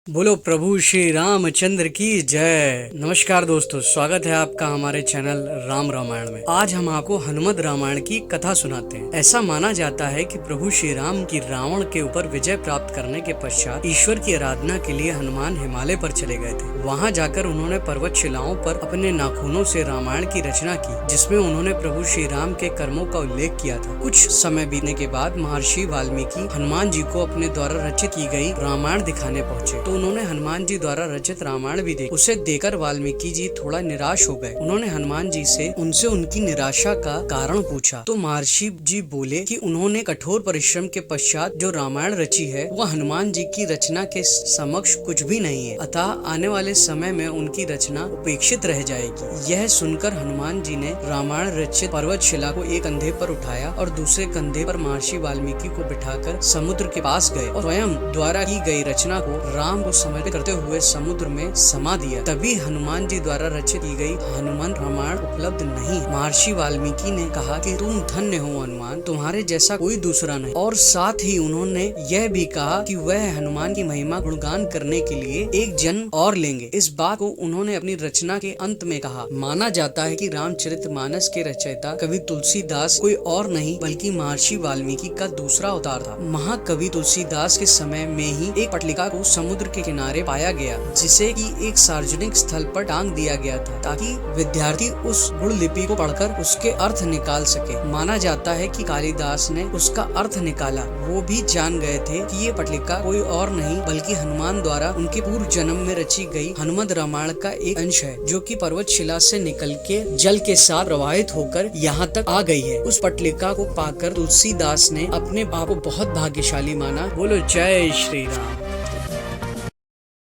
बोलो प्रभु श्री रामचंद्र की जय। नमस्कार दोस्तों, स्वागत है आपका हमारे चैनल राम रामायण में। आज हम आपको हनुमत रामायण की कथा सुनाते हैं। ऐसा माना जाता है कि प्रभु श्री राम की रावण के ऊपर विजय प्राप्त करने के पश्चात ईश्वर की आराधना के लिए हनुमान हिमालय पर चले गए थे। वहाँ जाकर उन्होंने पर्वत शिलाओं पर अपने नाखूनों से रामायण की रचना की, जिसमें उन्होंने प्रभु श्री राम के कर्मों का उल्लेख किया था। कुछ समय बीतने के बाद महर्षि वाल्मीकि हनुमान जी को अपने द्वारा रचित की गई रामायण दिखाने पहुँचे, तो उन्होंने हनुमान जी द्वारा रचित रामायण भी देखा। उसे देखकर वाल्मीकि जी थोड़ा निराश हो गए। उन्होंने हनुमान जी से उनसे उनकी निराशा का कारण पूछा, तो महर्षि जी बोले कि उन्होंने कठोर परिश्रम के पश्चात जो रामायण रची है वह हनुमान जी की रचना के समक्ष कुछ भी नहीं है, अतः आने वाले समय में उनकी रचना उपेक्षित रह जाएगी। यह सुनकर हनुमान जी ने रामायण रचित पर्वत शिला को एक कंधे पर उठाया और दूसरे कंधे पर महर्षि वाल्मीकि को बिठाकर समुद्र के पास गए और स्वयं द्वारा की गई रचना को राम को समर्पित करते हुए समुद्र में समा दिया। तभी हनुमान जी द्वारा रचित की गई हनुमान रामायण उपलब्ध नहीं। महर्षि वाल्मीकि ने कहा कि तुम धन्य हो हनुमान, तुम्हारे जैसा कोई दूसरा नहीं। और साथ ही उन्होंने यह भी कहा कि वह हनुमान की महिमा गुणगान करने के लिए एक जन्म और लेंगे। इस बात को उन्होंने अपनी रचना के अंत में कहा। माना जाता है कि रामचरितमानस के रचयिता कवि तुलसीदास कोई और नहीं बल्कि महर्षि वाल्मीकि का दूसरा अवतार था। महाकवि तुलसीदास के समय में ही एक पटलिका को समुद्र के किनारे पाया गया, जिसे कि एक सार्वजनिक स्थल पर टांग दिया गया था, ताकि विद्यार्थी उस गुण लिपि को पढ़कर उसके अर्थ निकाल सके। माना जाता है कि कालिदास ने उसका अर्थ निकाला। वो भी जान गए थे कि ये पटलिका कोई और नहीं बल्कि हनुमान द्वारा उनके पूर्व जन्म में रची गई हनुमत रामायण का एक अंश है, जो कि पर्वत शिला से निकल के जल के साथ प्रवाहित होकर यहाँ तक आ गई है। उस पटलिका को पाकर तुलसीदास ने अपने आप को बहुत भाग्यशाली माना। बोलो जय श्री राम।